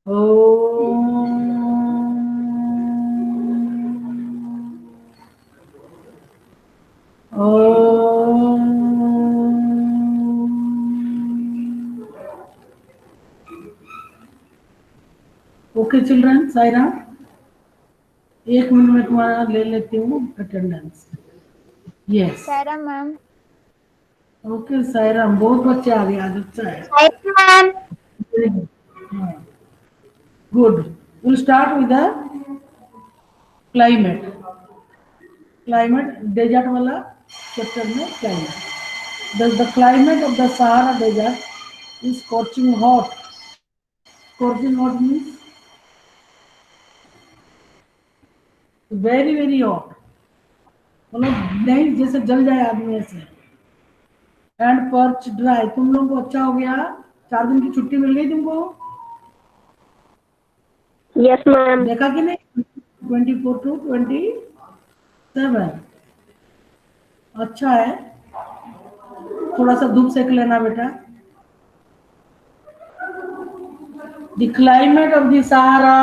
Okay children, Saira 1 minute में तुम्हारा ले लेती हूँ attendance. Yes, Saira ma'am. Okay Saira, बहुत बच्चे आ गए आज, अच्छा है। Ma'am. Good, will start with the climate. Climate desert वाला चैप्टर में climate. The climate of the Sahara desert is scorching hot. Scorching hot means very hot, मतलब नहीं जैसे जल जाए आदमी ऐसे। एंड पर्च ड्राई, तुम लोगों को अच्छा हो गया, 4 दिन की छुट्टी मिल गई तुमको। Yes ma'am. देखा कि नहीं, 24 to 27, अच्छा है। थोड़ा सा धूप सेक लेना बेटा। The climate of the Sahara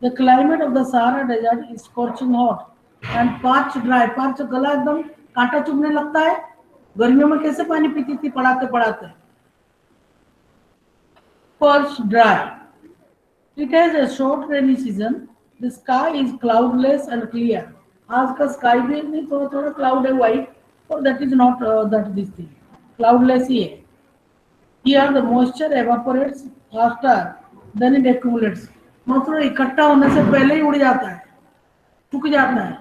The climate of the Sahara Desert is scorching hot and parched dry. Parched गला एकदम कांटा चुभने लगता है। गर्मियों में कैसे पानी पीती थी पढ़ाते पढ़ाते। Parched dry. It has a short rainy season. The sky is cloudless and clear. आज का sky भी नहीं, थोड़ा थोड़ा cloud है white, और that is not that this thing. Cloudless ही है। Here the moisture evaporates faster than it accumulates. मतलब इकट्ठा होने से पहले ही उड़ जाता है, सूख जाता है।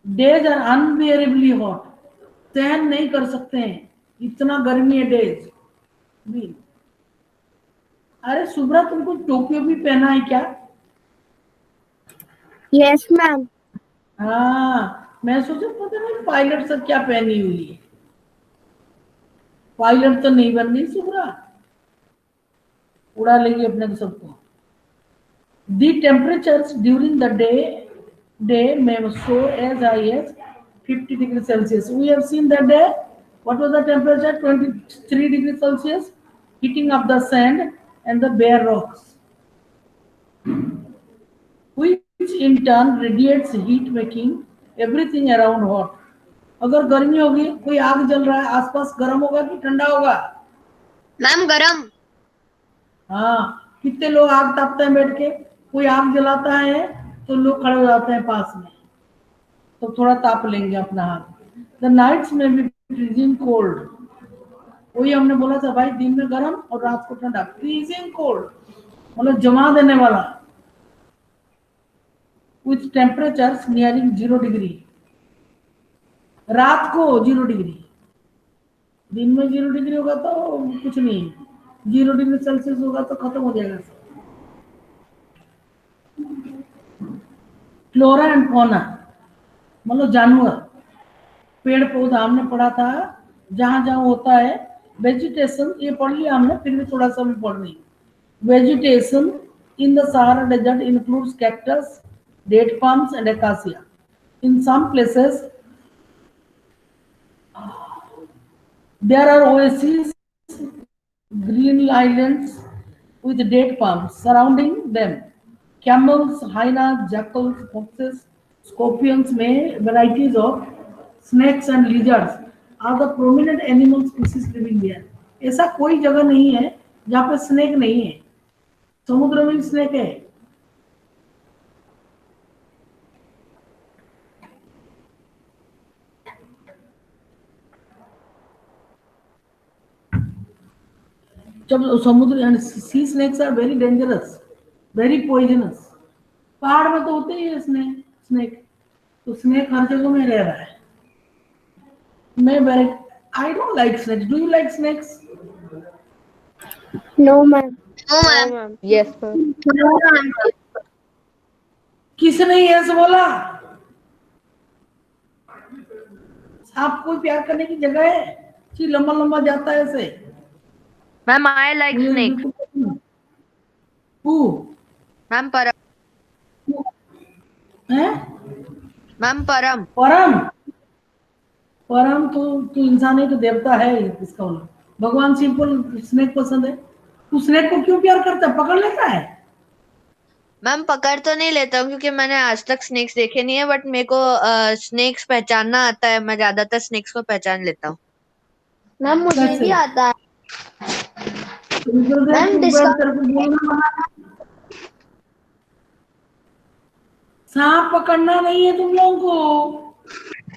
डेज आर अनबियरेबली हॉट, सहन नहीं कर सकते हैं, इतना गर्मी है डेज भी। अरे सुब्रा, तुमको टोपियो भी पहना है क्या? Yes ma'am. हाँ, मैं सोचा पता नहीं पायलट सब क्या पहनी हुई है। पायलट तो नहीं बन रही सुब्रा, उड़ा लेगी अपने को सबको। The temperatures during the day may soar as high as 50 degrees Celsius. We have seen that day. What was the temperature? 23 degrees Celsius, heating up the sand and the bare rocks, which in turn radiates heat, making everything around hot. अगर गर्मी होगी, कोई आग जल रहा है आसपास, गर्म होगा कि ठंडा होगा? मैम गरम। हाँ, कितने लोग आग तापते हैं बैठ के। कोई आग जलाता है तो लोग खड़े हो जाते हैं पास में, तो थोड़ा ताप लेंगे अपना हाथ। द नाइट्स में भी फ्रीजिंग कोल्ड, वही हमने बोला था भाई, दिन में गर्म और रात को ठंडा। फ्रीजिंग कोल्ड मतलब जमा देने वाला। विथ टेम्परेचर्स नियरिंग 0 डिग्री, रात को 0 डिग्री। दिन में 0 डिग्री होगा तो कुछ नहीं, 0 डिग्री सेल्सियस होगा तो खत्म हो जाएगा। फ्लोरा एंड फौना मतलब जानवर, पेड़ पौधा हमने पढ़ा था, जहां जहां होता है वेजिटेशन, ये पढ़ लिया हमने, फिर भी थोड़ा सा भी पढ़ रही। Vegetation in the Sahara desert includes cactus, date palms and acacia. In some places there are oases, green islands with date palms surrounding them. Camels, hyenas, jackals, foxes, scorpions, may varieties of snakes and lizards are the prominent animal species living there. ऐसा कोई जगह नहीं है जहाँ पे snake नहीं है। समुद्र में स्नेक है। जब समुद्र and sea snakes are very dangerous, very poisonous. पहाड़ में तो होते ही है स्नेक, तो स्नेक हर जगह में रह रहा है। मैं very, I don't like snakes, do you like snakes? No ma'am. No ma'am. Yes ma'am. किसने यस बोला? सांप कोई प्यार करने की जगह है? जी लंबा लंबा जाता है ऐसे। Ma'am I like snake. Who? Ma'am पर हैं? मैम परम। परम। परम तो तू इंसान है तो देवता है इसका मतलब। भगवान शिव को स्नेक पसंद है। तू स्नेक को क्यों प्यार करता है? पकड़ लेता है। मैम पकड़ तो नहीं लेता हूँ क्योंकि मैंने आज तक स्नेक्स देखे नहीं है, बट मेरे को स्नेक्स पहचानना आता है। मैं ज्यादातर स्नेक्स को पहचान लेता हूँ। मैम मुझे कैसे? भी आता है। गुरुदेव मैम तू बैठ, तेरे को बोलना मना है। सांप पकड़ना नहीं है तुम लोगों को।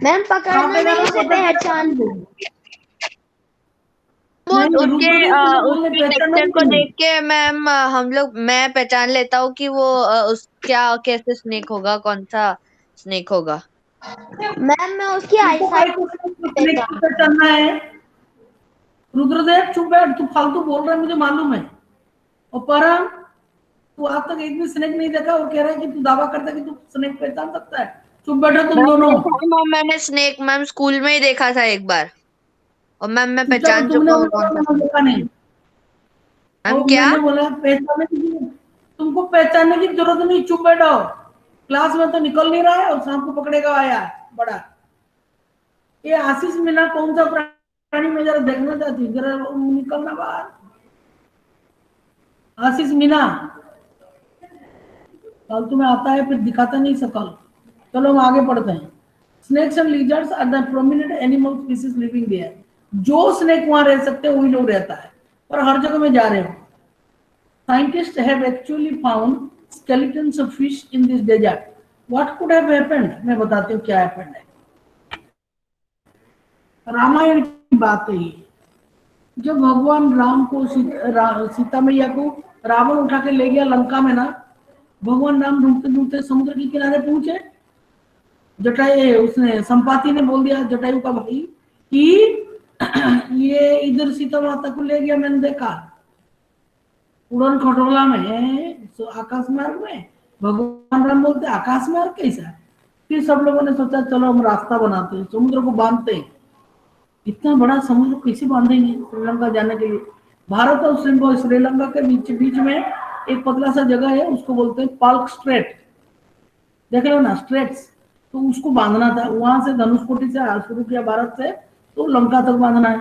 मैम सांप पकड़ना अगर नहीं, उसे पकड़ लिया तो पहचान। वो नहीं, उसके रुद्रदेव तुझे बोलने उसके पहचाना टेक्सचर भी को नहीं। देख के मैम मैं पहचान लेता हूँ कि वो उस क्या कैसे स्नेक होगा, कौन सा स्नेक होगा। मैम मैं उसकी तुमको आईसाइट काय को स्नेक को पहचान। पहचानना है? रुद्रदेव चुप बैठ, तू फालतू बोल रहा है, मुझे मालूम है। और परम, तू आज तक एक भी स्नेक नहीं देखा और कह रहा है कि तू दावा करता है कि तू स्नेक पहचान सकता है। चुप बैठो तुम मैम दोनों। देखा है मैम, मैंने स्नेक मैम स्कूल में ही देखा था एक बार। और मैम मैं चुपचाप, पहचान तुमने चुका हूँ अभी कौन बोला सा मैंने स्नेक। देखा नहीं। मैम और क्या? मैंने बोला पहचानने की तुमको पहचानने की जरूरत नहीं, चुप बैठो। क्लास में तो निकल नहीं रहा है और शाम को पकड़ेगा आया बड़ा। ये आशीष मीना कौन सा प्राणी मैं जरा देखना चाहती हूँ, जरा निकलना बाहर। आशीष मीना फालतू में आता है फिर दिखाता नहीं शकल। चलो हम आगे पढ़ते हैं। Snakes and lizards are the prominent animal species living there. जो स्नेक वहां रह सकते हैं वही लोग रहता है, पर हर जगह में जा रहे हो। Scientists have actually found skeletons of fish in this desert. What could have happened? मैं बताती हूँ क्या happened है। रामायण की बात है ये। जब भगवान राम को सीता मैया को रावण उठा के ले गया लंका में ना, भगवान राम ढूंढते ढूंढते समुद्र के किनारे पहुंचे। जटायु उसने संपाति ने बोल दिया जटायु का भाई कि ये इधर सीता माता को ले गया, मैंने देखा उड़न खटोला में, आकाश मार्ग में। भगवान राम बोलते आकाश मार्ग कैसा? फिर सब लोगों ने सोचा चलो हम रास्ता बनाते हैं, समुद्र को बांधते हैं। इतना बड़ा समुद्र कैसे बांधेंगे श्रीलंका जाने के लिए? भारत और श्रीलंका के बीच बीच में एक पतला सा जगह है, उसको बोलते हैं पाल्क स्ट्रेट। देख लो ना स्ट्रेट्स, तो उसको बांधना था। वहां से धनुषकोटी से शुरू किया भारत से, तो लंका तक बांधना है।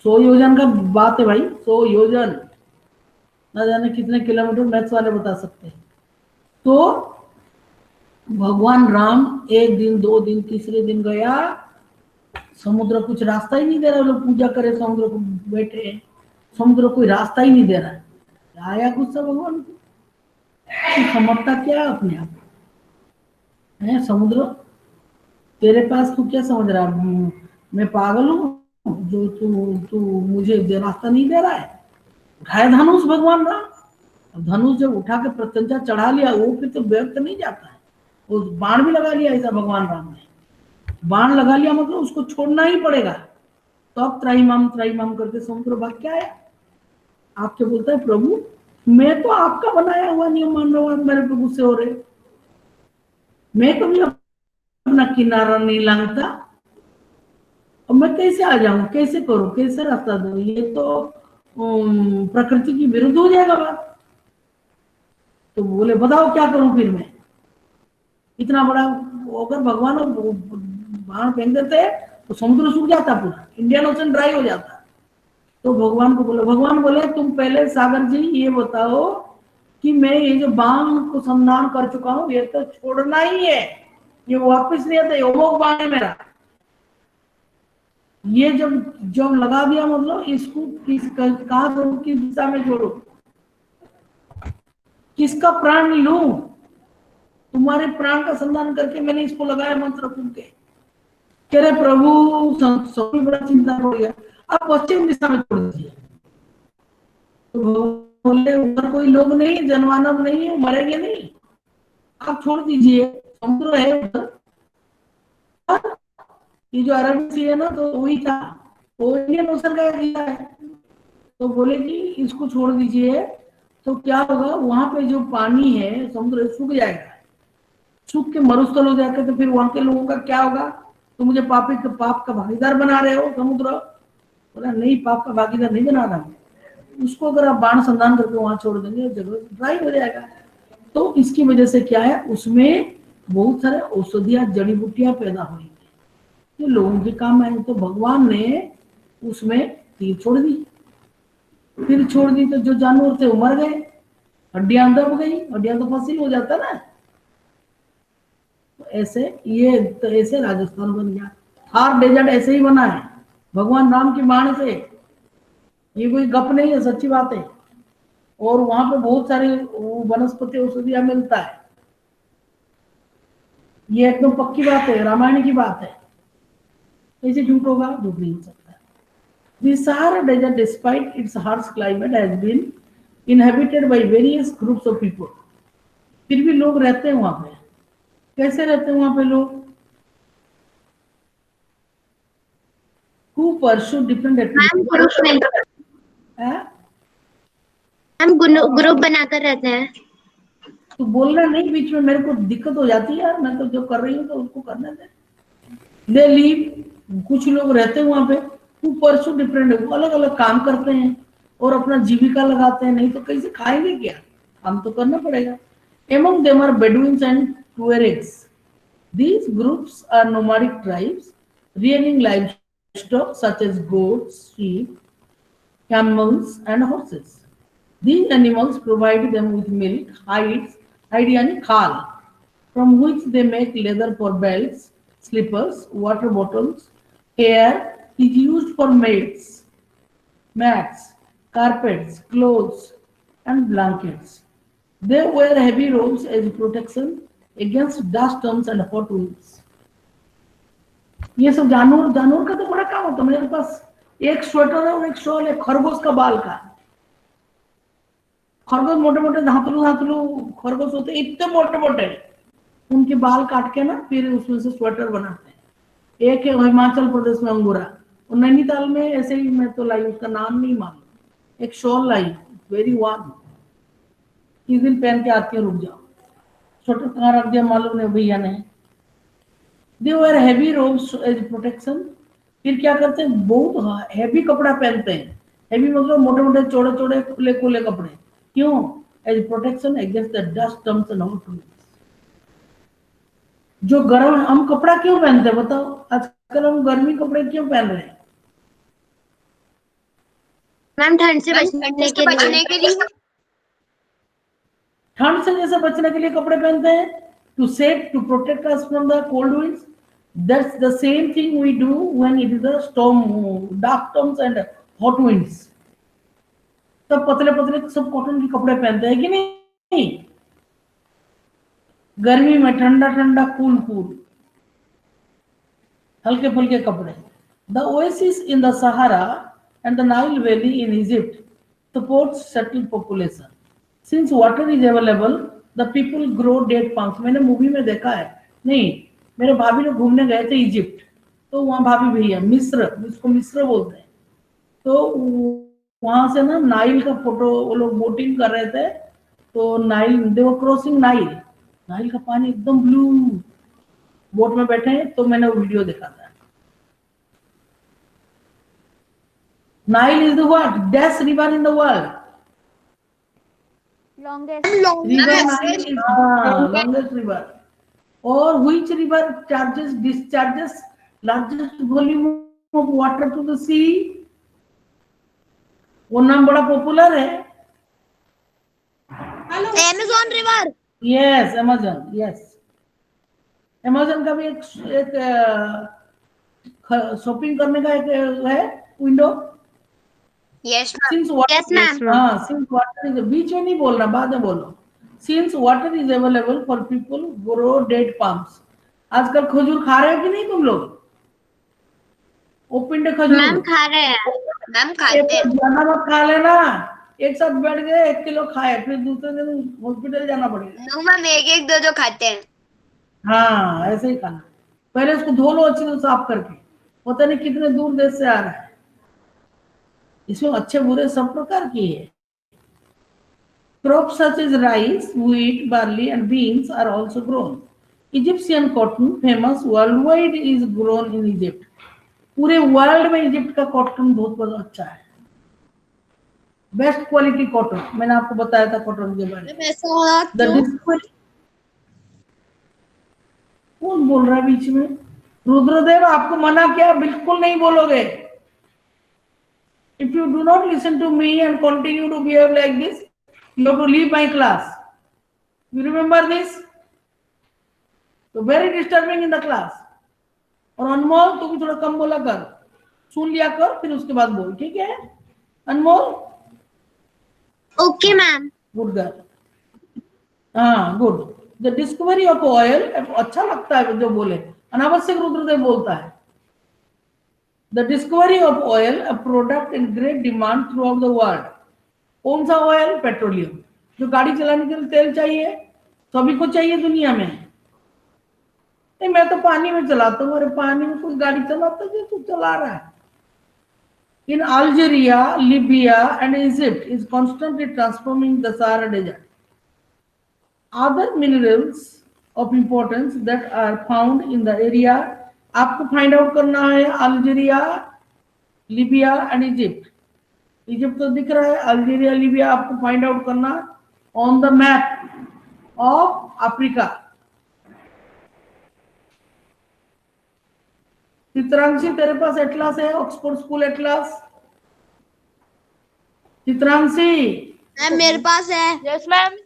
100 योजन का बात है भाई, 100 योजन। ना जाने कितने किलोमीटर, मैथ्स वाले बता सकते हैं। तो भगवान राम एक दिन, 2 दिन, तीसरे दिन गया, समुद्र कुछ रास्ता ही नहीं दे रहा। लोग पूजा करे समुद्र को, बैठे समुद्र कोई रास्ता ही नहीं दे रहा। आया गुस्सा भगवान को, समझता क्या अपने आप है? समुद्र तेरे पास तू क्या समझ रहा है? मैं पागल हूँ जो तू तू मुझे रास्ता नहीं दे रहा है? उठाए धनुष भगवान राम। धनुष जब उठा के प्रत्यंचा चढ़ा लिया, वो फिर तो व्यर्थ नहीं जाता है। वो बाण भी लगा लिया ऐसा भगवान राम ने। बाण लगा लिया मतलब उसको छोड़ना ही पड़ेगा। तो अब त्राहिमाम करके समुद्र भाग के आया। आपके बोलता है प्रभु मैं तो आपका बनाया हुआ नियम मान रहा हूं, मेरे पे गुस्से हो रहे। मैं कभी अपना किनारा नहीं लांघता, और मैं कैसे आ जाऊं, कैसे करूं, कैसे रास्ता दूं? ये तो प्रकृति की विरुद्ध हो जाएगा बात। तो बोले बताओ क्या करूं फिर मैं? इतना बड़ा अगर भगवान बाण फेंक देते तो समुद्र सूख जाता, पूरा इंडियन ओशन ड्राई हो जाता। तो भगवान को बोले, भगवान बोले तुम पहले सागर जी ये बताओ कि मैं ये जो बाण को संधान कर चुका हूं, ये तो छोड़ना ही है, ये वापस नहीं आता। योमोक बाण है मेरा, ये जब जब लगा दिया मतलब इसको कहा करूं, किस दिशा में छोड़ो, किसका प्राण लूं? तुम्हारे प्राण का संधान करके मैंने इसको लगाया मंत्र फूंक के। कह रहे प्रभु सबसे बड़ा चिंता हो गया, अब पश्चिम दिशा में छोड़ दीजिए। तो बोले उधर कोई लोग नहीं, जनमानव नहीं है, मरेंगे नहीं, आप छोड़ दीजिए, समुद्र है उधर। ये जो अरब सी है ना, तो वही था, वो इंडियन ओशन का एरिया है। तो बोले कि इसको छोड़ दीजिए, तो क्या होगा वहां पे जो पानी है समुद्र सूख जाएगा, सूख के मरुस्थल हो जाएगा। तो फिर वहां के लोगों का क्या होगा? तो मुझे पाप का भागीदार बना रहे हो समुद्र। बोला नहीं, पाप का भागीदार नहीं बना रहा हूं, उसको अगर आप बाण संधान करके वहां छोड़ देंगे जगह ड्राई हो जाएगा। तो इसकी वजह से क्या है, उसमें बहुत सारे औषधियां जड़ी बूटियां पैदा हुई जो लोगों के काम आए, तो भगवान ने उसमें तीर छोड़ दी। तीर छोड़ दी तो जो जानवर थे वो मर गए, हड्डियां दब गई, हड्डियां तो फसील हो जाता ना। तो ऐसे ये तो ऐसे राजस्थान बन गया। थार डेजर्ट ऐसे ही बना है भगवान राम की बाण से, ये कोई गप नहीं है, सच्ची बात है। और वहां पे बहुत सारी वनस्पति औषधियां मिलता है, ये एकदम पक्की बात है, रामायण की बात है। ऐसे झूठ होगा? झूठ नहीं हो सकता। The Sahara Desert, despite its harsh climate, has been inhabited by various groups of people. फिर भी लोग रहते हैं वहां पे। कैसे रहते हैं वहां पे लोग? Who pursue different ma'am activities? हैं? मैम ग्रुप बनाकर रहते हैं। तो बोलना नहीं बीच में, मेरे को दिक्कत हो जाती है यार, मैं तो जो कर रही हूँ तो उसको करने दे। दे लीव, कुछ लोग रहते हैं वहां पे। Who pursue different, वो अलग अलग काम करते हैं और अपना जीविका लगाते हैं, नहीं तो कैसे खाएंगे क्या? काम तो करना पड़ेगा। Among them are Bedouins and Tuaregs. These groups are nomadic tribes rearing livestock such as goats, sheep, camels, and horses. These animals provide them with milk, hide yani khal, from which they make leather for belts, slippers, water bottles. Hair is used for mats, carpets, clothes, and blankets. They wear heavy robes as protection against dust storms and hot winds. ये सब जानवर जानवर का तो बड़ा काम होता है। मेरे पास एक स्वेटर है और एक शॉल है खरगोश का बाल का। खरगोश मोटे मोटे धातुलू धातुलू खरगोश होते, इतने मोटे मोटे, उनके बाल काट के ना फिर उसमें से स्वेटर बनाते हैं। एक है हिमाचल प्रदेश में अंगूरा, और नैनीताल में ऐसे ही मैं तो लाई, उसका नाम नहीं मालूम। एक शॉल लाई, वेरी वार्म, इस दिन पहन के आती है, रुक जाओ। स्वेटर कहाँ रख दिया मालूम नहीं भैया ने। They wear heavy robes as protection. फिर क्या करते हैं, बहुत हैवी कपड़ा पहनते हैं। हैवी मतलब मोटे मोटे चौड़े चौड़े खुले खुले कपड़े। क्यों? As protection against the dust storms and hot winds. जो गर्म, हम कपड़ा क्यों पहनते हैं बताओ? आजकल हम गर्मी कपड़े क्यों पहन रहे हैं? मैम ठंड से बचने के लिए। ठंड से जैसे बचने के लिए कपड़े पहनते हैं, to save, to protect us from the cold winds. That's the same thing we do when it is a storm, dark storms and hot winds. तब पतले पतले सब कॉटन के कपड़े पहनते हैं कि नहीं? गर्मी में ठंडा ठंडा कूल कूल हल्के फुल्के कपड़े। The oasis in the Sahara and the Nile valley in Egypt supports settled population. Since water is available, the people grow date palms. मैंने मूवी में देखा है, नहीं मेरे भाभी लोग घूमने गए थे इजिप्ट, तो वहाँ भाभी भैया मिस्र, जिसको मिस्र बोलते हैं, तो वहां से ना नाइल का फोटो, वो लोग बोटिंग कर रहे थे, तो नाइल, दे वर क्रॉसिंग नाइल, नाइल का पानी एकदम ब्लू, बोट में बैठे हैं, तो मैंने वो वीडियो देखा था। Nile is the what dash river in the world, Longest. longest river, or which river discharges largest volume of water to the sea? वो नाम बड़ा पॉपुलर है। Amazon River. Yes Amazon, yes Amazon का भी एक shopping करने का एक है window. Yes Since Yes, ma'am. since water is, बीच में नहीं बोलना, बाद में बोलो। Since water is available for people grow date palms. आजकल खजूर खा रहे हो कि नहीं तुम लोग? वो पिंड खजूर मैम खा रहे हैं। मैम खाते हैं। ज्यादा मत खा लेना, एक साथ बैठ गए 1 किलो खाए, फिर दूसरे दिन हॉस्पिटल जाना पड़ेगा। नो मैम, एक एक दो दो खाते हैं। हाँ ऐसे ही खाना, पहले उसको धो लो अच्छे से साफ करके, पता नहीं कितने दूर देश से आ रहा है। इसमें अच्छे बुरे सब प्रकार की है। Crops such as rice, wheat, barley, and beans are also grown. Egyptian cotton, famous worldwide, is grown in Egypt. पूरे वर्ल्ड में इजिप्ट का कॉटन बहुत अच्छा है, बेस्ट क्वालिटी कॉटन। मैंने आपको बताया था कॉटन के बारे में। कौन बोल रहा है बीच में? रुद्रदेव, आपको मना किया, बिल्कुल नहीं बोलोगे. If you do not listen to me and continue to behave like this, you have to leave my class. You remember this? So very disturbing in the class. और अनमोल, तू भी थोड़ा कम बोला कर, सुन लिया कर, फिर उसके बाद बोल, ठीक है? Anmol, Okay, ma'am. Good girl. हाँ, good. The discovery of oil, अच्छा लगता है जो बोले, अनावश्यक रुद्रदेव बोलता है. The discovery of oil, a product in great demand throughout the world. कौन सा ऑयल? पेट्रोलियम. जो गाड़ी चलाने के लिए तेल चाहिए, सभी को चाहिए दुनिया में. नहीं, मैं तो पानी में चलाता हूँ. अरे पानी में कोई गाड़ी चलाता है? तू चला रहा है. In Algeria, Libya, and Egypt is constantly transforming the Sahara Desert. Other minerals of importance that are found in the area, आपको फाइंड आउट करना है. Algeria, Libya and Egypt. Egypt तो दिख रहा है, अल्जीरिया, लीबिया आपको फाइंड आउट करना on the map of Africa. Chitranshi, तेरे पास एटलास है, Oxford school atlas? Chitranshi, ma'am मेरे पास है. Yes ma'am.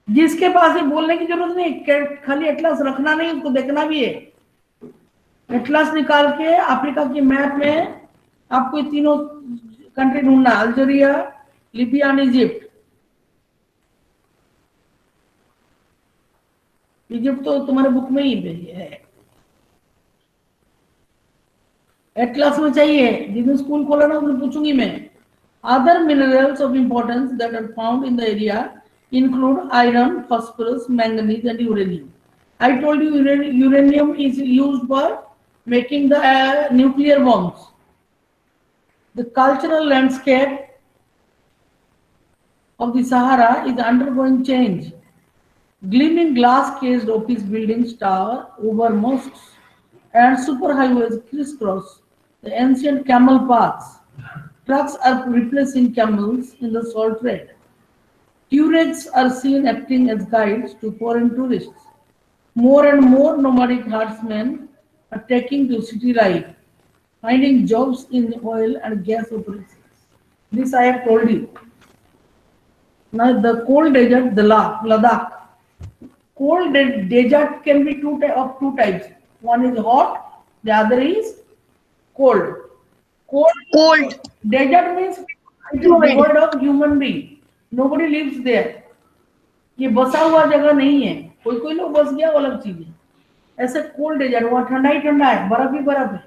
जिसके पास है बोलने की जरूरत नहीं, खाली एटलास रखना नहीं, उसको देखना भी है. एटलास निकाल के अफ्रीका की मैप में आपको ये तीनों कंट्री ढूंढना, Algeria, Libya and Egypt. Egypt तो तुम्हारे बुक में ही है. एटलास में चाहिए, जिस दिन स्कूल खोला ना उसमें पूछूंगी मैं. Other minerals of importance that are found in the area include iron, phosphorus, manganese, and uranium. I told you uranium is used for making the nuclear bombs. The cultural landscape of the Sahara is undergoing change. Gleaming glass-cased office buildings tower over mosques and superhighways crisscross the ancient camel paths. Trucks are replacing camels in the salt trade. Tourists are seen acting as guides to foreign tourists. More and more nomadic herdsmen are taking to city life, finding jobs in oil and gas operations. This I have told you. Now the cold desert, the Ladakh. Cold desert can be of two types. One is hot, the other is cold. Cold desert means it is devoid of human being. Nobody lives there. ये बसा हुआ जगह नहीं है, कोई कोई लोग बस गया, वो अलग चीज है. ऐसे कोल्ड डेजर्ट, वहाँ ठंडा ही ठंडा है, बर्फ ही बर्फ है.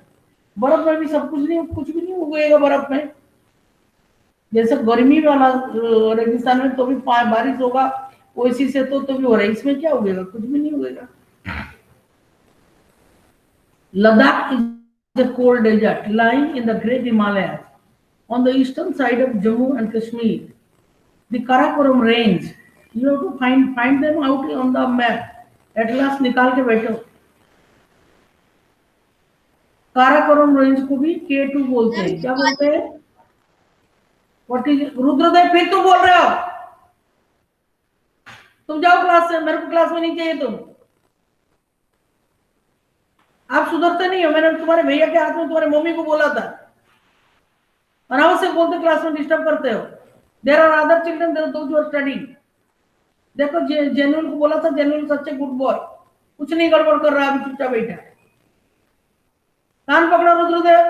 बर्फ में भी सब कुछ नहीं, कुछ भी नहीं उगेगा बर्फ में. जैसे गर्मी वाला रेगिस्तान में तो भी बारिश होगा, ओएसी से तो भी हो रहा है. इसमें क्या उगेगा? कुछ भी नहीं उगेगा. Ladakh is a cold desert lying in the Great Himalayas on the eastern side of Jammu and Kashmir. The Karakoram range, you have to find them out on the map. Atlas निकाल के बैठो. काराकोरम रेंज को भी K2 बोलते हैं. क्या बोलते हैं? What is रुद्रदेव, फिर तुम बोल रहे हो? तुम जाओ क्लास से, मेरे को क्लास में नहीं चाहिए तुम. आप सुधरते नहीं हो. मैंने तुम्हारे भैया के हाथ में तुम्हारे मम्मी को बोला था, अनावश्यक बोलते क्लास में डिस्टर्ब करते हो. There are other children, there are those who are studying. देखो जेनुअल को बोला था, जेनुअल सच ए गुड बॉय, कुछ नहीं गड़बड़ कर रहा, अभी चुपचाप बैठा. कान पकड़ो Rudradev,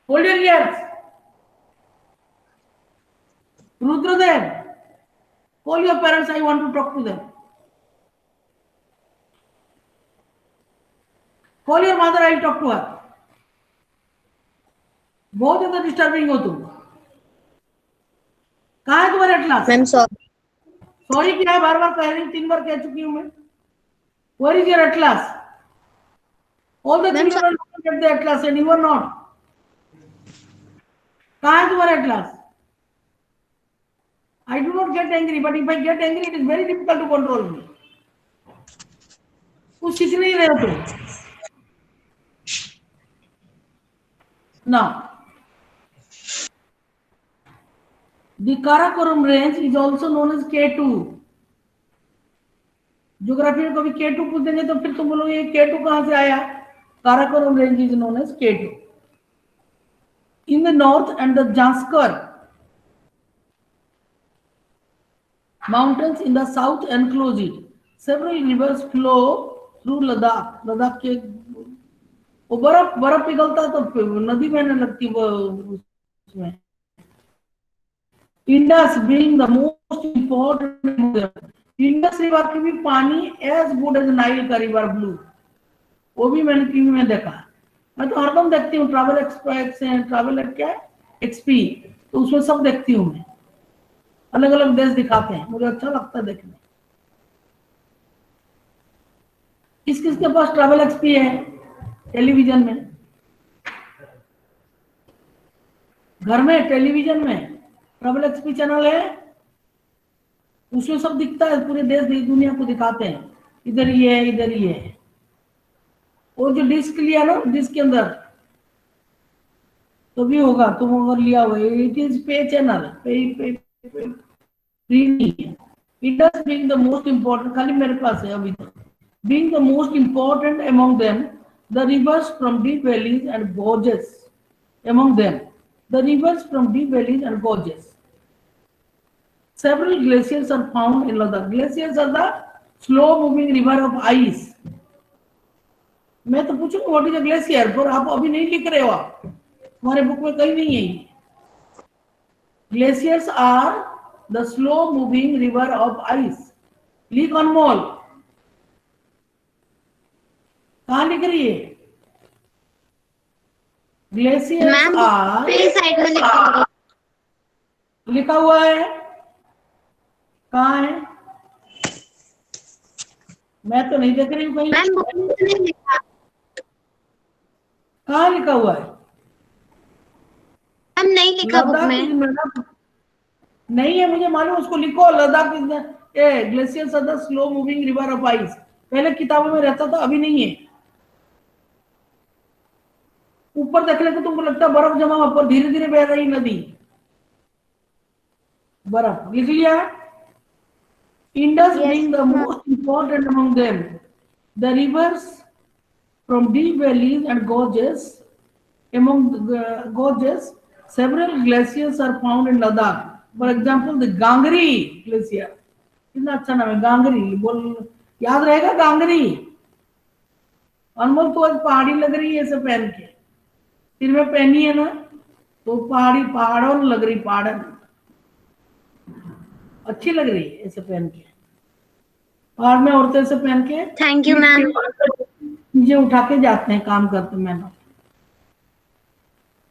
hold your ears. Rudradev, call your parents, I want to talk to them. Call your mother, I'll talk to her. बहुत ज्यादा डिस्टर्बिंग हो तुम. कहाँ है तुम्हारे एटलास? मैम सॉरी क्या है, बार बार कह रही हूँ, 3 बार कह चुकी हूँ मैं. Where is your atlas? All the children are looking at the atlas and you are not. कहाँ है तुम्हारा atlas? I do not get angry, but if I get angry, it is very difficult to control me. कुछ सीख नहीं रहे हो तुम. Now, the Karakoram range is also known as K2. Geography में कभी K2 पूछ देंगे तो फिर तुम बोलोगे ये K2 कहां से आया? Karakoram range is known as K2. In the north and the Janskar mountains in the south enclose it. Several rivers flow through Ladakh. Ladakh के वो बर्फ पिघलता तो नदी बहने लगती वो उसमें. Indus being the most important. Indus river की भी पानी एज गुड एज नाइल का रिवर ब्लू. वो भी मैंने टीवी में देखा. मैं तो हरदम देखती हूँ ट्रैवल एक्सपर्ट से, ट्रैवल क्या एक्सपी, तो उसमें सब देखती हूँ मैं. अलग अलग देश दिखाते हैं, मुझे अच्छा लगता है देखने. किस किस के पास ट्रैवल एक्सपी है टेलीविजन में? घर में टेलीविजन में ट्रैवल एक्सपी चैनल है, उसमें सब दिखता है, पूरे देश दुनिया को दिखाते हैं. इधर ये है, इधर ये है. वो जो डिस्क लिया ना, डिस्क के अंदर तो भी होगा, तुम अगर लिया हुआ. इट इज पे चैनल, पे फ्री नहीं है. It does being the most important, खाली मेरे पास है अभी तक. Being the most important among them the reverse from deep valleys and gorges. Among them the reverse from deep valleys and gorges. Several glaciers are found in Ladakh. Glaciers are the slow-moving river of ice. मैं तो पूछूंगा what is a glacier, पर आप अभी नहीं लिख रहे हो. आप हमारे बुक में कहीं नहीं है ये. Glaciers are the slow moving river of ice. लिख अनमोल, कहाँ लिख रही है? ग्लेशियर्स आर साइड में लिखा हुआ है. कहाँ है? मैं तो नहीं देख रही हूँ कहीं. मैम बुक में तो नहीं लिखा. कहाँ लिखा हुआ है? मैम नहीं लिखा बुक में. नहीं है, मुझे मालूम. उसको लिखो Ladakh glaciers are the slow moving river of ice. पहले किताबों में रहता था, अभी नहीं है. ऊपर देखने को तुमको लगता है बर्फ जमा, ऊपर धीरे धीरे बह रही नदी. बर्फ लिख लिया. Indus being the most important among them, the rivers from deep valleys and gorges. Among the gorges, several glaciers are found in Ladakh. For example, the Gangri glacier. कितना अच्छा नाम है, गांगरी. बोल, याद रहेगा गांगरी. अनमोल तो आज पहाड़ी लग रही है ऐसे पहन के, सिर में पहनी है ना, तो पहाड़ों लग रही. पहाड़न अच्छी लग रही है ऐसे पहन के. पहाड़ में औरतें से पहन के थैंक यू मैम. मुझे उठा के जाते हैं, काम करते मैं ना.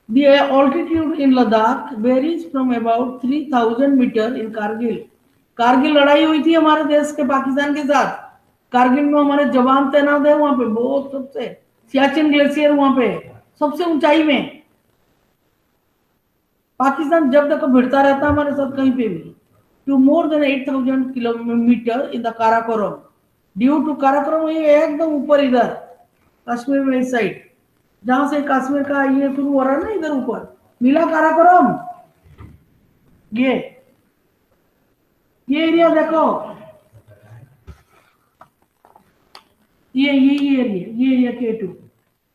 The altitude in Ladakh varies from about 3000 meter in Kargil. Kargil लड़ाई हुई थी हमारे देश के पाकिस्तान के साथ. कारगिल में हमारे जवान तैनात है वहां पे. बहुत सबसे सियाचिन ग्लेशियर वहां पे सबसे ऊंचाई में. पाकिस्तान जब तक भिड़ता रहता हमारे साथ कहीं पे भी. To more than 8,000 kilometer in the Karakoram. Due to Karakoram ये एकदम ऊपर इधर कश्मीर में इस साइड, जहां से कश्मीर का ये शुरू हो रहा है ना, इधर ऊपर मिला काराकोरम. ये एरिया देखो, ये एरिया K2.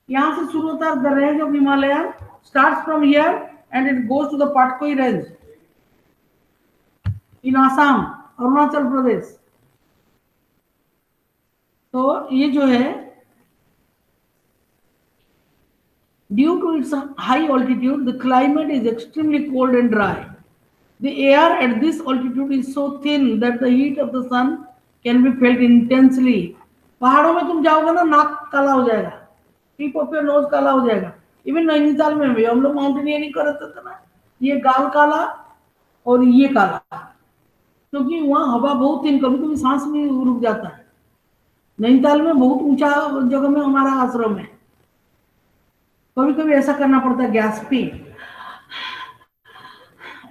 यहाँ से शुरू होता है. The range of Himalaya starts from here and it goes to the Patkai range in Assam, Arunachal Pradesh. तो ये जो है, due to its high altitude the climate is extremely cold and dry. The air at this altitude is so thin that the heat of the sun can be felt intensely. पहाड़ों में तुम जाओगे ना, नाक काला हो जाएगा, टिप ऑफ योर नोज काला हो जाएगा. इवन नैनीताल में भी हम लोग माउंटेनियरिंग करते थे ना, ये गाल काला और ये काला, क्योंकि वहाँ हवा बहुत थी, कभी कभी सांस भी रुक जाता है. नैनीताल में बहुत ऊंचा जगह में हमारा आश्रम है, कभी कभी ऐसा करना पड़ता है, गैस्पिंग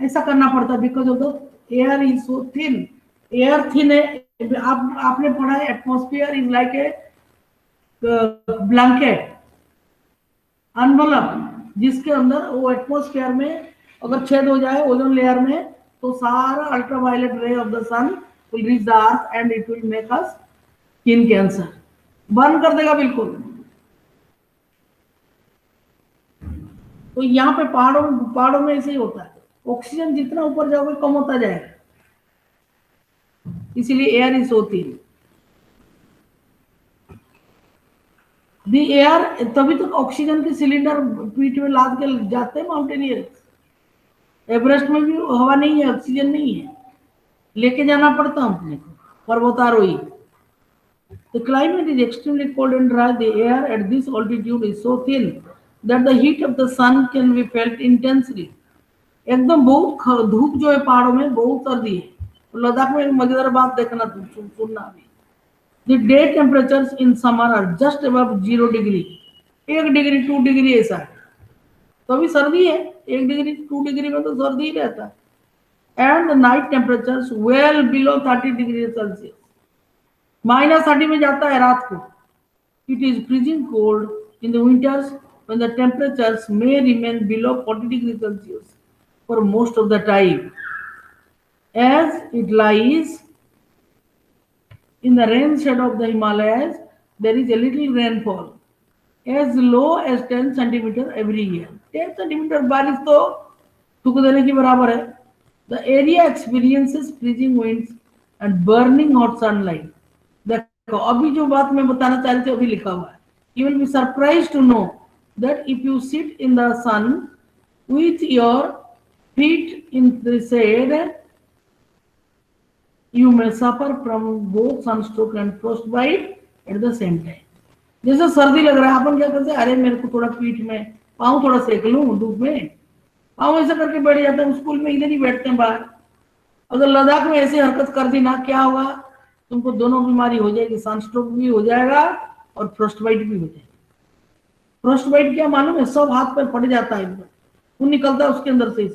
ऐसा करना पड़ता है, because of the air is so thin. Air thin है. आपने पढ़ा है atmosphere is like a blanket, envelope, जिसके अंदर वो एटमॉस्फेयर में अगर छेद हो जाए ओजोन लेयर में, तो सारा ultraviolet ray of the sun will reach the earth and it will make us skin cancer burn कर देगा बिल्कुल। तो यहाँ पे पहाड़ों में ऐसे ही होता है, ऑक्सीजन जितना ऊपर जाओगे कम होता जाएगा, इसीलिए air is so thin. The air, तभी तो ऑक्सीजन के सिलेंडर पीठ में लाद के जाते हैं माउंटेनियर्स। एवरेस्ट में भी हवा नहीं है, ऑक्सीजन नहीं है, लेके जाना पड़ता है अपने को, पर्वतारोही। The climate is extremely cold and dry. The air at this altitude is so thin that the heat of the sun can be felt intensely. एकदम बहुत धूप जो है पहाड़ों में, बहुत सर्दी है। तो लद्दाख में मजेदार बात देखना, तुम सुनना अभी। The day temperatures in summer are just above 0 degree. 1 degree 2 degree ऐसा है, तो अभी सर्दी है, 1 डिग्री 2 डिग्री में तो सर्दी ही रहता है। And the night temperatures well below 30 degree Celsius, -30 में जाता है रात को। It is freezing cold in the winters when the temperatures may remain below 40 degrees Celsius for most of the time. As it lies in the rain shade of the Himalayas, there is a little rainfall as low as 10 centimeter every year. 10 centimeter बारिश तो थूक देने की बराबर है। The area experiences freezing winds and burning hot sunlight. देखो अभी जो बात मैं बताना चाह रही थी अभी लिखा हुआ है। You will be surprised to know that if you sit in the sun with your feet in the shade, you may suffer from both sunstroke and frostbite at the same time. जैसे सर्दी लग रहा है, अपन क्या करते हैं, अरे मेरे को थोड़ा पीठ में पाँव थोड़ा सेक लूं धूप में, पाँव ऐसा करके बैठ जाते हैं। स्कूल में इधर ही बैठते हैं बाहर। अगर लद्दाख में ऐसे हरकत कर दी ना, क्या होगा, तुमको दोनों बीमारी हो जाएगी, सनस्ट्रोक भी हो जाएगा और फ्रॉस्टबाइट भी हो जाएगी। फ्रॉस्टबाइट क्या मालूम है, सब हाथ पर फट जाता है, एकदम खून निकलता है उसके अंदर से।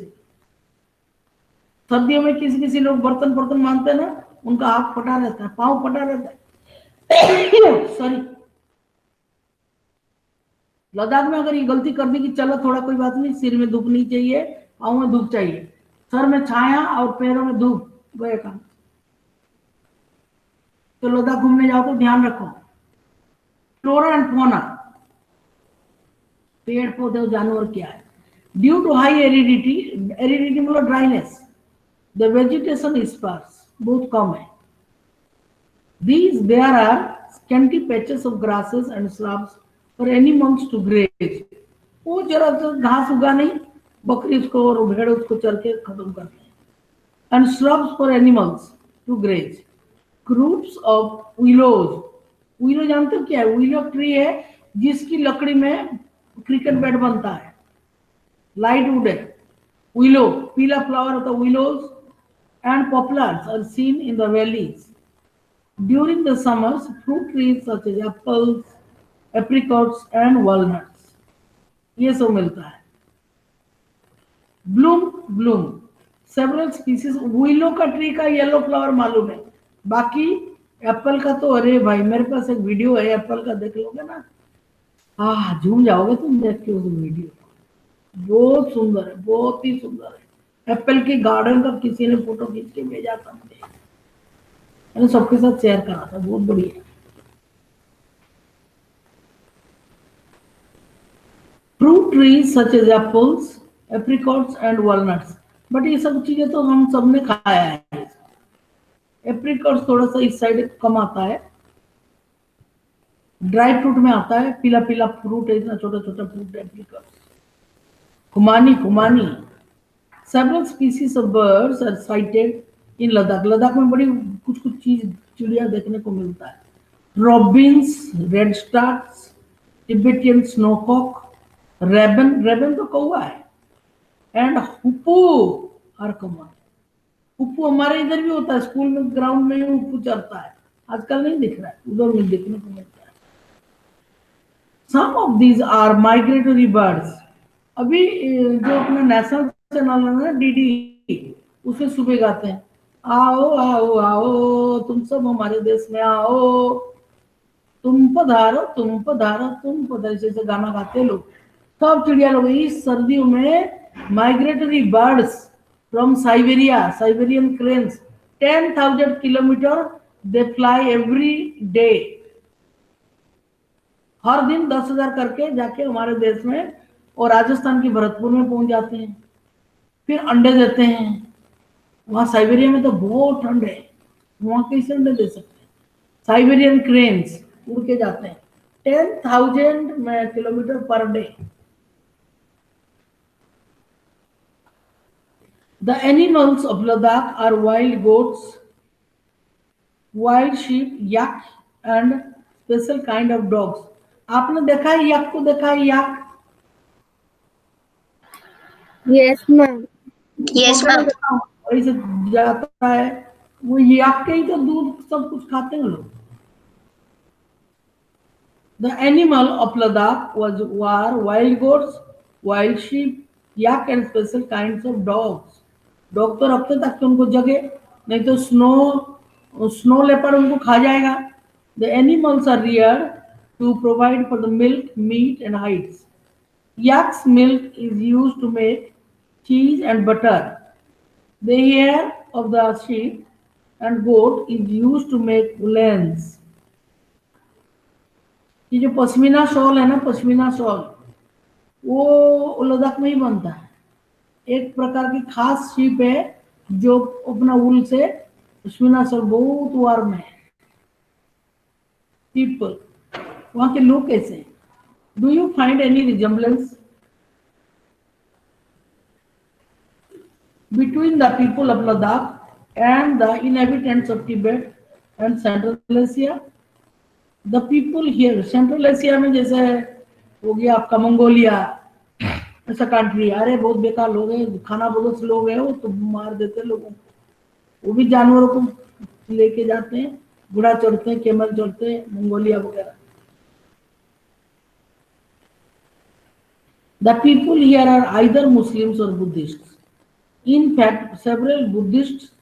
सर्दियों में किसी लोग बर्तन मानते हैं ना, उनका हाथ फटा रहता है, पाँव फटा रहता है। सॉरी, लद्दाख में अगर ये गलती कर दी कि चलो थोड़ा कोई बात नहीं, सिर में धूप नहीं चाहिए, पाँव में धूप चाहिए, सर में छाया और पैरों में धूप, गए काम। तो लद्दाख घूमने जाओ तो ध्यान रखो, फ्लोरा एंड फौना, पेड़ पौधे जानवर क्या है। Due to high aridity, aridity मतलब dryness, the vegetation is sparse, बहुत कम है। There are scanty patches of grasses and shrubs for animals to graze. वो जरा घास उगा नहीं, बकरी उसको और भेड़ उसको चर के खत्म करते हैं। And shrubs for animals to graze. Groups of willows, willow जानते हो क्या है, विलो ट्री है जिसकी लकड़ी में क्रिकेट बैट बनता है, लाइट वुड है विलो, पीला फ्लावर होता है willows. And poplars are seen in the valleys during the summers. Fruit trees such as apples, apricots and walnuts, ये सब मिलता है। ब्लूम सेवरल स्पीसीज, विलो का ट्री का येलो फ्लावर मालूम है, बाकी एप्पल का तो अरे भाई मेरे पास एक वीडियो है एप्पल का, देख लोगे ना, झूम जाओगे तुम देख के उस वीडियो, बहुत सुंदर है, बहुत ही सुंदर है। एप्पल के गार्डन का किसी ने फोटो खींच के भेजा था मुझे, मैंने सबके साथ शेयर करा था, बहुत बढ़िया। Fruit trees such as apples, apricots and walnuts, but ये सब चीजें तो हम सबने खाया है। एप्रिकॉट्स थोड़ा सा इस साइड कम आता है, ड्राई फ्रूट में आता है, पीला पीला फ्रूट है, इतना छोटा छोटा फ्रूट है एप्रिकॉट्स। खुमानी several species of birds are sighted in Ladakh. Ladakh में बड़ी कुछ चीज चिड़िया देखने को मिलता है। Robins, redstarts, Tibetan snowcock, raven तो कौवा है, and hoopoe are common. Hoopoe हमारे इधर भी होता है, स्कूल में ग्राउंड में हुप्पू चलता है, आजकल नहीं दिख रहा है, उधर में देखने को मिलता है। Some of these are migratory birds. अभी जो अपना नेशनल चैनल है ना डीडी, उसमें सुबह गाते हैं, आओ आओ आओ तुम सब हमारे देश में आओ, तुम पधारो तुम पधारो तुम पधारो, जैसे गाना गाते हैं लोग। सब चिड़िया लोग इस सर्दियों में migratory birds from Siberia, Siberian cranes 10,000 kilometre they fly every day, हर दिन 10,000 करके जाके हमारे देश में और राजस्थान की भरतपुर में पहुंच जाते हैं, फिर अंडे देते हैं। वहां साइबेरिया में तो बहुत ठंड है, वहां कैसे अंडे दे सकते हैं? साइबेरियन क्रेन्स उड़ के जाते हैं 10,000 kilometre per day. The animals of Ladakh are wild goats, wild sheep, yak and special kind of dogs. आपने देखा है याक को? देखा है याक? Yes, ma'am. Yes, फोटो में ma'am. देखा हूं, वैसे जाता है वो याक के ही तो दूध सब कुछ खाते हैं लोग। The animal of Ladakh were wild goats, wild sheep, yak and special kinds of dogs. Dog तो रखते ताकि उनको जगे, नहीं तो स्नो लेपर्ड उनको खा जाएगा। The animals are reared to provide for the milk, meat and hides. Yak's milk is used to make cheese and butter. The hair of the sheep and goat is used to make woolens. ये जो pashmina shawl है ना, pashmina shawl, वो लद्दाख में ही बनता है। एक प्रकार की खास शीप है जो अपना ऊल से पश्मीना शॉल बहुत वार्म है। पीपल, वहां के लोग कैसे हैं? Do you find any resemblance between the people of Ladakh and the inhabitants of Tibet and Central Asia? The people here, Central Asia में जैसे हो गया आपका मंगोलिया, ऐसा कंट्री, अरे बहुत बेकार लोग हैं, खाना बदोश लोग हैं, वो तो मार देते लोगों को। वो भी जानवरों को लेके जाते हैं, घोड़ा चढ़ते हैं, कैमल चढ़ते हैं, मंगोलिया वगैरह। The people here are either Muslims or Buddhists. In fact, several Buddhist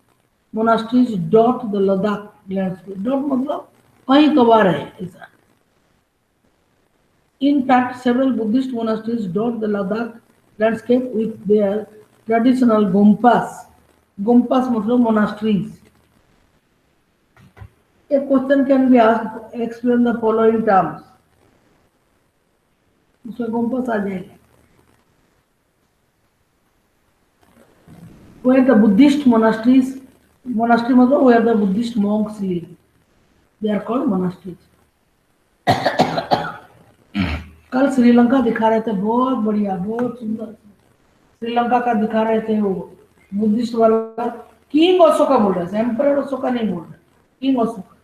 monasteries dot the Ladakh landscape. Dot मतलब कहीं कबार है ऐसा। In fact, several Buddhist monasteries dot the Ladakh landscape with their traditional gompas. Gompas मतलब monasteries. A question can be asked, explain the following terms. उसमें gompas आ जाएगा। Where the Buddhist monasteries, monastery मतलब where the Buddhist monks live, they are called monasteries. कल श्रीलंका दिखा रहे थे, बहुत बढ़िया, बहुत सुंदर श्रीलंका का दिखा रहे थे। वो बुद्धिस्ट वाला किंग अशोका बोल रहे थे, एम्परर अशोका नहीं बोल रहे, किंग अशोका।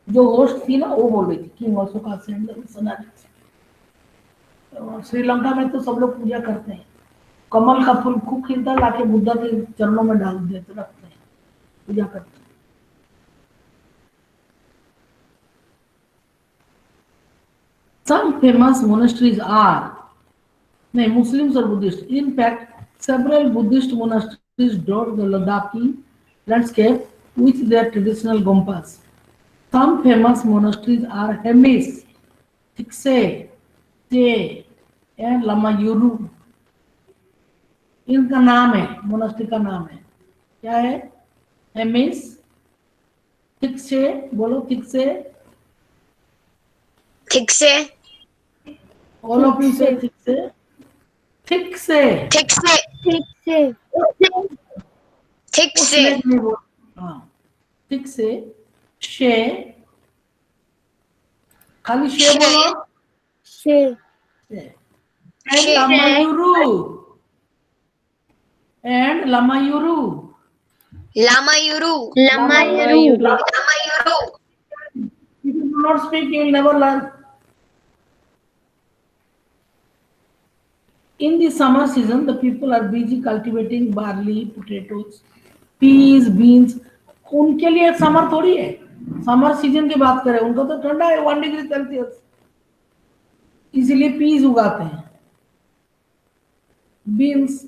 जो होस्ट थी ना वो बोल रही थी किंग अशोका से। श्रीलंका में तो सब लोग पूजा करते हैं, कमल का फूल खूब खिलता, लाके बुद्धा के चरणों में डाल देते, रखते हैं, पूजा करते हैं। Some famous monasteries are, no, Muslims or Buddhists. In fact, several Buddhist monasteries dot the Ladakhi landscape with their traditional gompas. Some famous monasteries are Hemis, Tikse, Te and Lamayuru. इनका नाम है, मोनास्ट्री का नाम है, क्या है? हेमिस, थिक्से, बोलो Thiksey, Thickse. All of you से थिक्से, थिक्से, Thickse. ठीक से Thickse. नहीं बोल, हाँ, थिक्से, शे, खाली शे बोलो, से and Lamayuru, and Lamayuru, Lamayuru. Lamayuru. Lamayuru. If you do not speak, you will never learn. In the summer season, the people are busy cultivating barley, potatoes, peas, beans. उनके लिए समर थोड़ी है, समर सीजन की बात करें, उनको तो ठंडा है 1 डिग्री सेल्सियस, इसीलिए पीस उगाते हैं, beans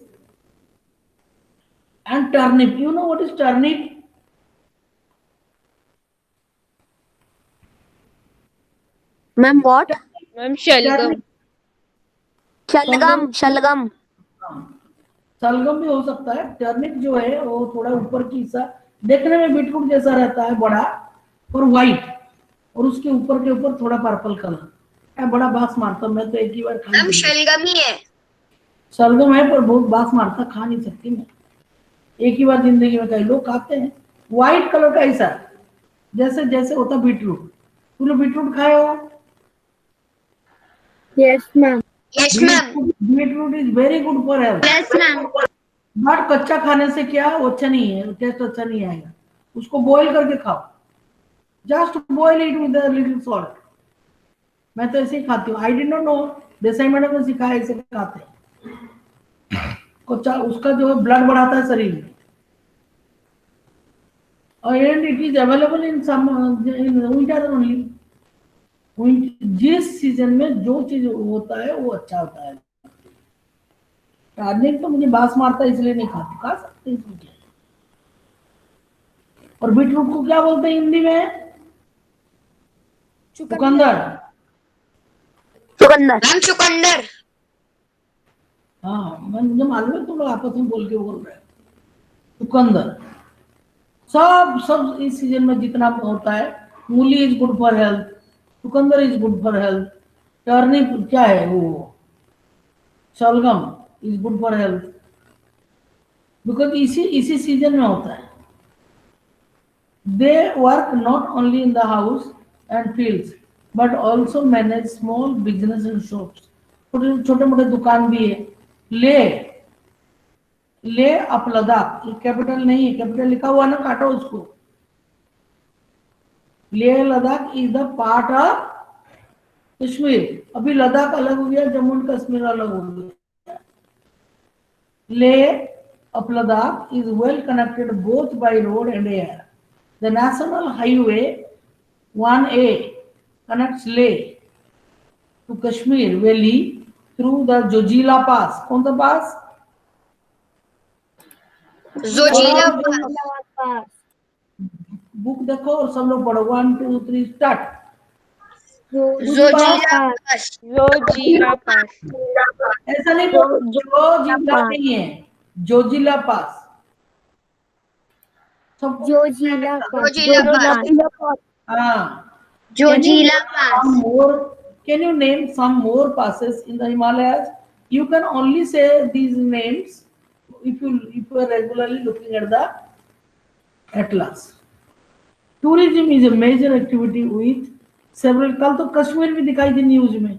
and turnip. You know what is turnip? Ma'am what? Ma'am शलगम। शलगम शलगम। सलगम भी हो सकता है। टर्निप जो है वो थोड़ा ऊपर की हिस्सा देखने में बीटरूट जैसा रहता है, बड़ा और व्हाइट, और उसके ऊपर के ऊपर थोड़ा पर्पल कलर है। बड़ा बास मारता, मैं तो एक ही बार मैम खाई। शलगम ही है। शलगम है पर बहुत बास मारता, खा नहीं सकती मैं, एक ही बार जिंदगी में कई लोग खाते हैं। व्हाइट कलर का ऐसा जैसे जैसे होता बीटरूट। तुम लोग बीटरूट खाए हो? Yes, ma'am. Yes ma'am. Beetroot is very good for health. Yes, ma'am. But कच्चा खाने से क्या वो अच्छा नहीं है, टेस्ट अच्छा नहीं आएगा। उसको बॉईल करके खाओ, just boil it with little salt. मैं तो ऐसे ही खाती हूँ। I did not know, Desai madam ने सिखाया ऐसे खाते हैं। कच्चा उसका जो है ब्लड बढ़ाता है शरीर में, और and it is available in some in winter only. जिस सीजन में जो चीज होता है वो अच्छा होता है। टार्निक तो मुझे बास मारता है इसलिए नहीं खाती, खा सकते हैं इसमें क्या है। और बीटरूट को क्या बोलते हैं हिंदी में? चुकंदर। चुकंदर। मैम चुकंदर। हाँ, मुझे मालूम है तुम लोग आपस में बोल के बोल रहे हो। चुकंदर सब इस सीजन में जितना होता है। मूली इज गुड फॉर हेल्थ, चुकंदर is good for health, turnip क्या है वो, शलगम is good for health, because इसी इसी सीजन में होता है। They work not only in the house and fields but also manage small business and shops. छोटे मोटे दुकान भी है। ले ले अप लद्दाख, ये कैपिटल नहीं है, कैपिटल लिखा हुआ ना, काटो उसको। Leh Ladakh is the part of Kashmir. अभी लद्दाख अलग हो गया, जम्मू एंड कश्मीर अलग हो गया। Leh of Ladakh is well connected both by road and air. The National Highway 1A connects Leh to Kashmir Valley through the Jojila Pass. कौन सा पास? जोजिला पास। बुक देखो और सब लोग पढ़ो। 1 2 3 स्टार्ट। जोजिला पास। जोजिला पास। ऐसा नहीं बोलो, जोजिला नहीं है, जोजिला पास। सब जोजिला पास। जोजिला पास। हाँ। जोजिला पास। Can you name some more passes in the Himalayas? You can only say these names if you are regularly looking at the atlas. Tourism is a major activity with several. कल तो कश्मीर भी दिखाई थी न्यूज में,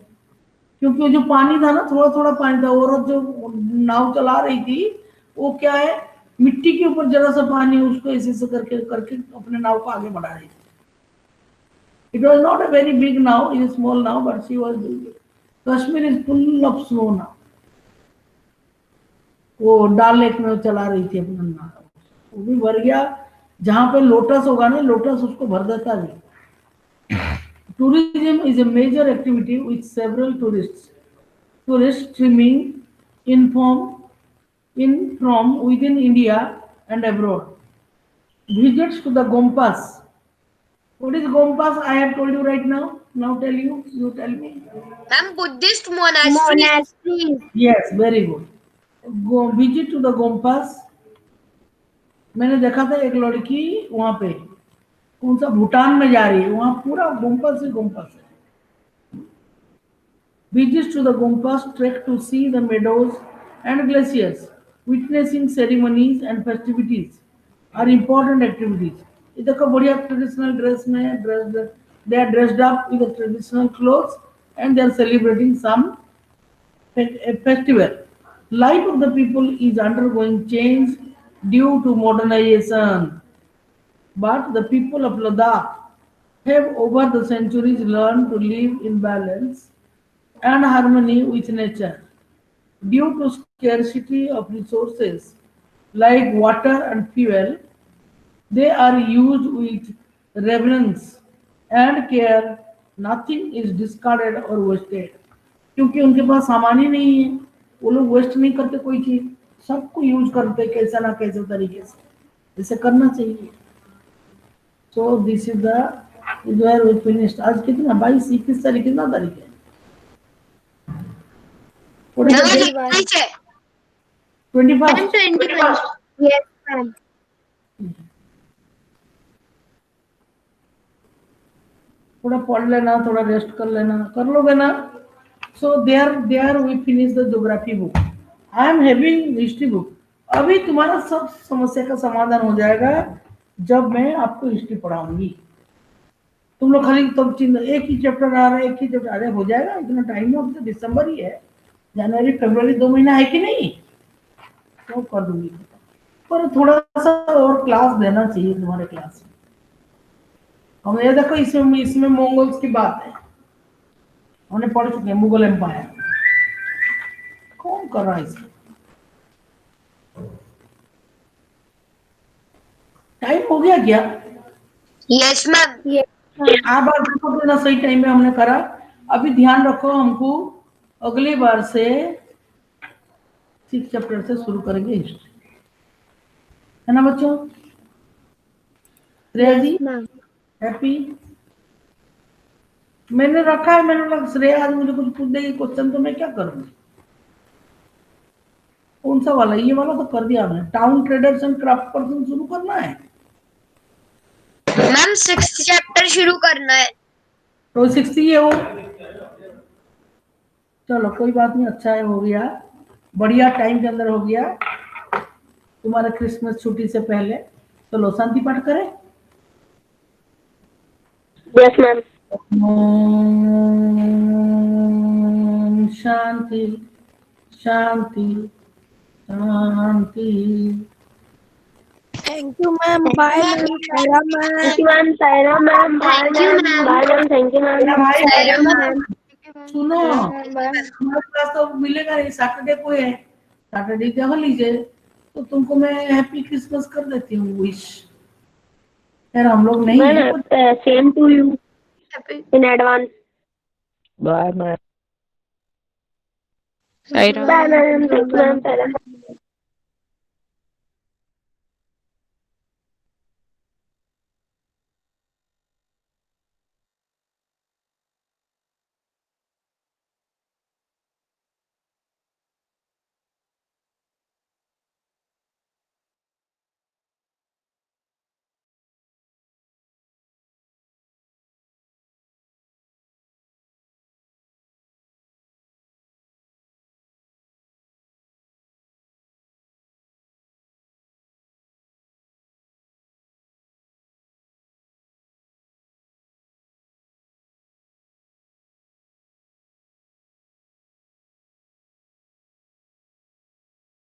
क्योंकि जो पानी था ना, थोड़ा थोड़ा पानी था। औरत जो नाव चला रही थी वो क्या है, मिट्टी के ऊपर जरा सा पानी, उसको ऐसे से करके करके अपने नाव को आगे बढ़ा रही थी। It was not a very big now, it is a small now, but she was doing it. Kashmir is full of snow now. वो डाल लेक में चला रही थी अपना नाव, वो भी भर गया। जहां पे लोटस होगा ना, लोटस उसको भर देता भी। Tourism is a major activity with several tourists streaming in from within India and abroad. Visits to the Gompas. What is Gompas? I have told you right now. Now tell you. You tell me. Ma'am Buddhist monastery. Monastery. Yes, very good. Go visit to the Gompas. मैंने देखा था एक लड़की वहां पे, कौन सा भूटान में जा रही है, वहां पूरा गोम्पास ही गोम्पास है। Visits to the Gompas, trek to see the meadows and glaciers, witnessing ceremonies and festivities are important activities. ये देखो बढ़िया ट्रेडिशनल ड्रेस में they are dressed up with the traditional clothes and they are celebrating some a festival. Life of the people is undergoing change due to modernization, but the people of Ladakh have over the centuries learned to live in balance and harmony with nature. Due to scarcity of resources like water and fuel, they are used with reverence and care. Nothing is discarded or wasted. क्योंकि उनके पास सामान ही नहीं है, वो लोग waste नहीं करते कोई चीज, सबको यूज करते कैसा ना कैसे तरीके से, जैसे करना चाहिए। So this is the where we finished. आज कितना 22 21 तारीख, कितना तारीख है? 25। Yes, ma'am. थोड़ा पढ़ लेना, थोड़ा रेस्ट कर लेना, कर लोगे ना. So there we finish the geography book. I am having history book. अभी तुम्हारा सब समस्या का समाधान हो जाएगा जब मैं आपको हिस्ट्री पढ़ाऊंगी. तुम लोग खाली तब चिंता, एक ही चैप्टर आ रहा है, एक ही चैप्टर आ रहा है, हो जाएगा. इतना टाइम है, अभी तो दिसंबर ही है. जनवरी फरवरी 2 महीना है कि नहीं, तो कर दूंगी. पर थोड़ा सा और क्लास देना चाहिए तुम्हारे क्लास में. हम ये देखो, इसमें मंगोल्स की बात है, हमने पढ़ चुके हैं. मुगल एम्पायर कौन कर रहा है इसमें. टाइम हो गया क्या. Yes ma'am. आप बार देखो ना, सही टाइम में हमने करा. अभी ध्यान रखो, हमको अगली बार से 6 चैप्टर से शुरू करेंगे हिस्ट्री, है ना बच्चों. श्रेया जी हैप्पी. मैंने रखा है, मैंने लगा श्रेया आज मुझे कुछ पूछ देगी क्वेश्चन, तो मैं क्या करूंगी. कौन सा वाला, ये वाला तो कर दिया आपने. Town traders and craft person शुरू करना है. मैम 6th चैप्टर शुरू करना है. तो 60 ये हो. चलो कोई बात नहीं, अच्छा है, हो गया. बढ़िया टाइम के अंदर हो गया तुम्हारे क्रिसमस छुट्टी से पहले. चलो शांति पाठ करें. Yes ma'am. ओम शांति शांति शांति. Thank you ma'am. Bye ma'am. Thank you ma'am. Saira ma'am. Bye ma'am. Bye ma'am. Thank you ma'am. मेरा भाई सायरा मैम, सुनो, हमारे पास तो मिलेगा नहीं. सैटरडे को है, सैटरडे क्या हो लीजिए, तो तुमको मैं हैप्पी क्रिसमस कर देती हूँ विश. यार हम लोग नहीं है. Same to you in advance. Bye ma'am. Bye ma'am. Thank you ma'am.